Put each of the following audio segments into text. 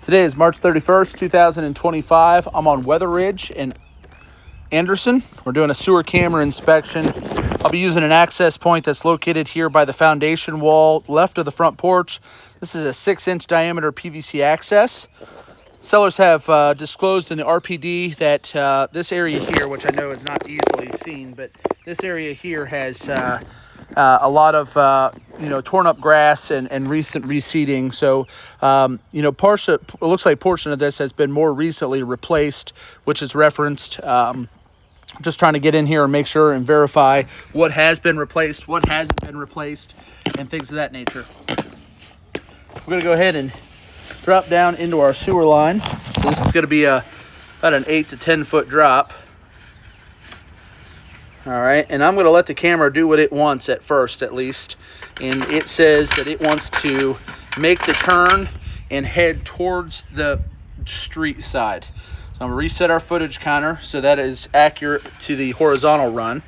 Today is March 31st, 2025. I'm on Wetheridge in Anderson. We're doing a sewer camera inspection. I'll be using an access point that's located here by the foundation wall left of the front porch. This is a 6-inch diameter PVC access. Sellers have disclosed in the RPD that this area here, which I know is not easily seen, but this area here has a lot of torn up grass and recent reseeding. So it looks like portion of this has been more recently replaced, which is referenced. Just trying to get in here and make sure and verify what has been replaced, what hasn't been replaced, and things of that nature. We're going to go ahead and drop down into our sewer line. So this is going to be about an 8 to 10 foot drop. All right, and I'm going to let the camera do what it wants at first, at least. And it says that it wants to make the turn and head towards the street side. So I'm going to reset our footage counter so that is accurate to the horizontal run.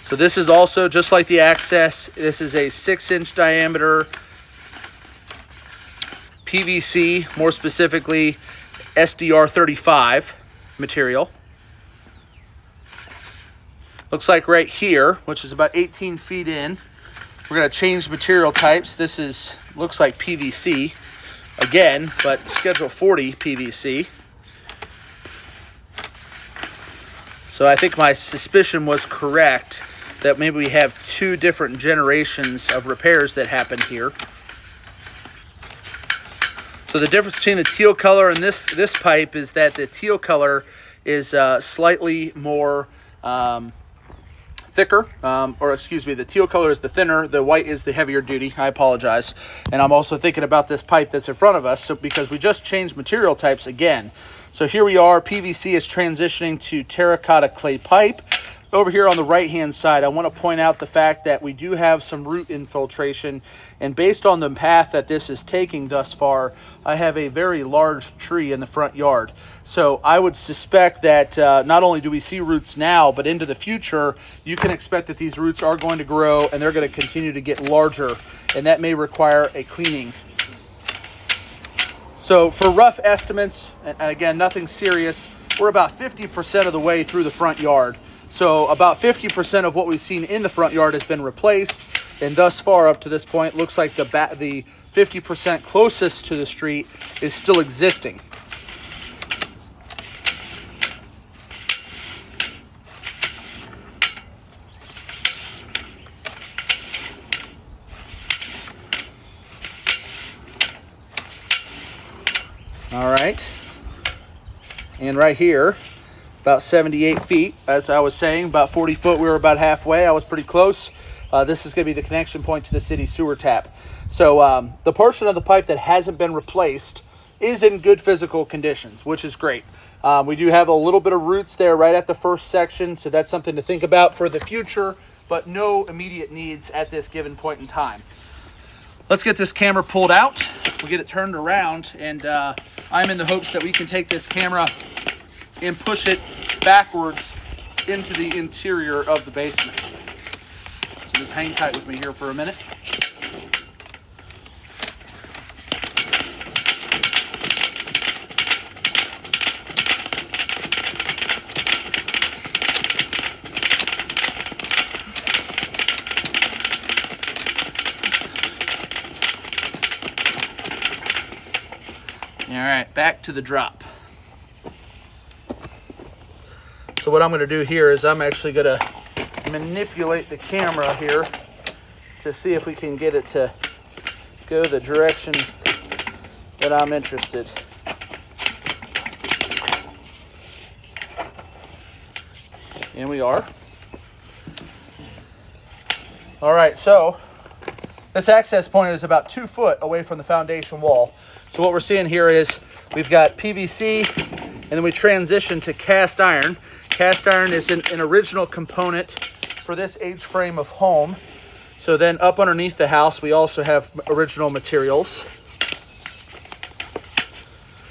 So this is also, just like the access, this is a 6-inch diameter PVC, more specifically SDR 35 material. Looks like right here, which is about 18 feet in, we're going to change material types. This looks like PVC again, but Schedule 40 PVC. So I think my suspicion was correct that maybe we have two different generations of repairs that happened here. So the difference between the teal color and this pipe is that the teal color is slightly more thicker, the teal color is the thinner, the white is the heavier duty. I apologize. And I'm also thinking about this pipe that's in front of us, because we just changed material types again. So here we are, PVC is transitioning to terracotta clay pipe. Over here on the right-hand side, I want to point out the fact that we do have some root infiltration, and based on the path that this is taking thus far, I have a very large tree in the front yard. So I would suspect that not only do we see roots now, but into the future, you can expect that these roots are going to grow and they're going to continue to get larger, and that may require a cleaning. So for rough estimates, and again, nothing serious, we're about 50% of the way through the front yard. So about 50% of what we've seen in the front yard has been replaced, and thus far up to this point, looks like the 50% closest to the street is still existing. All right, and right here, about 78 feet, as I was saying, about 40 foot, we were about halfway. I was pretty close. This is going to be the connection point to the city sewer tap. So the portion of the pipe that hasn't been replaced is in good physical conditions, which is great. We do have a little bit of roots there right at the first section, so that's something to think about for the future, but no immediate needs at this given point in time. Let's get this camera pulled out. We'll get it turned around, and I'm in the hopes that we can take this camera and push it backwards into the interior of the basement. So just hang tight with me here for a minute. All right, back to the drop. So what I'm going to do here is I'm actually going to manipulate the camera here to see if we can get it to go the direction that I'm interested. And we are. All right, so this access point is about 2 foot away from the foundation wall. So what we're seeing here is we've got PVC, and then we transition to cast iron. Cast iron is an original component for this age frame of home. So then up underneath the house, we also have original materials.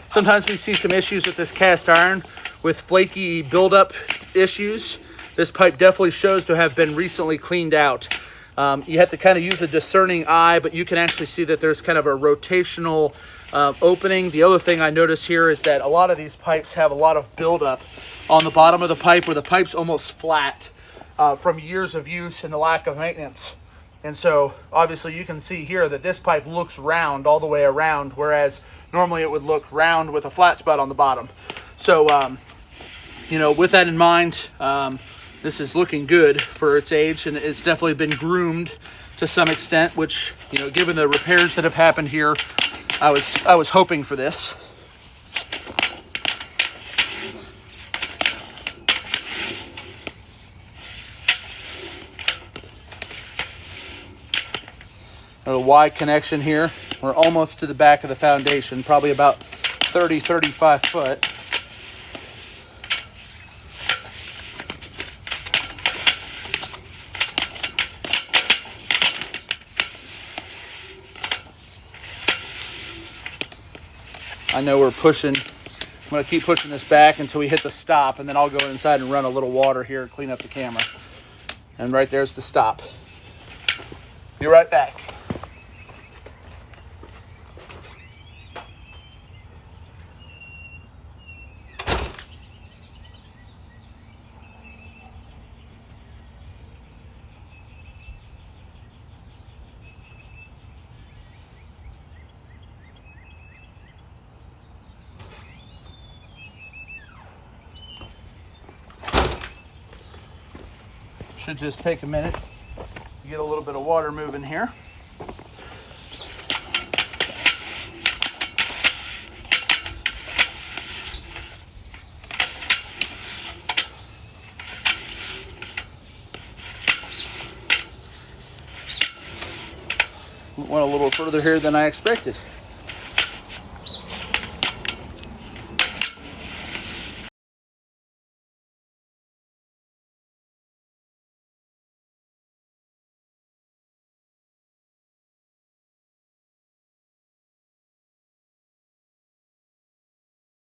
Sometimes we see some issues with this cast iron with flaky buildup issues. This pipe definitely shows to have been recently cleaned out. You have to kind of use a discerning eye, but you can actually see that there's kind of a rotational opening. The other thing I notice here is that a lot of these pipes have a lot of buildup on the bottom of the pipe, where the pipe's almost flat from years of use and the lack of maintenance. And so obviously you can see here that this pipe looks round all the way around, whereas normally it would look round with a flat spot on the bottom. So, you know, with that in mind, this is looking good for its age, and it's definitely been groomed to some extent, which, you know, given the repairs that have happened here, I was hoping for this. A wide connection here. We're almost to the back of the foundation, probably about 30-35 foot. I know we're pushing. I'm going to keep pushing this back until we hit the stop, and then I'll go inside and run a little water here and clean up the camera. And right there's the stop. Be right back. Should just take a minute to get a little bit of water moving here. Went a little further here than I expected.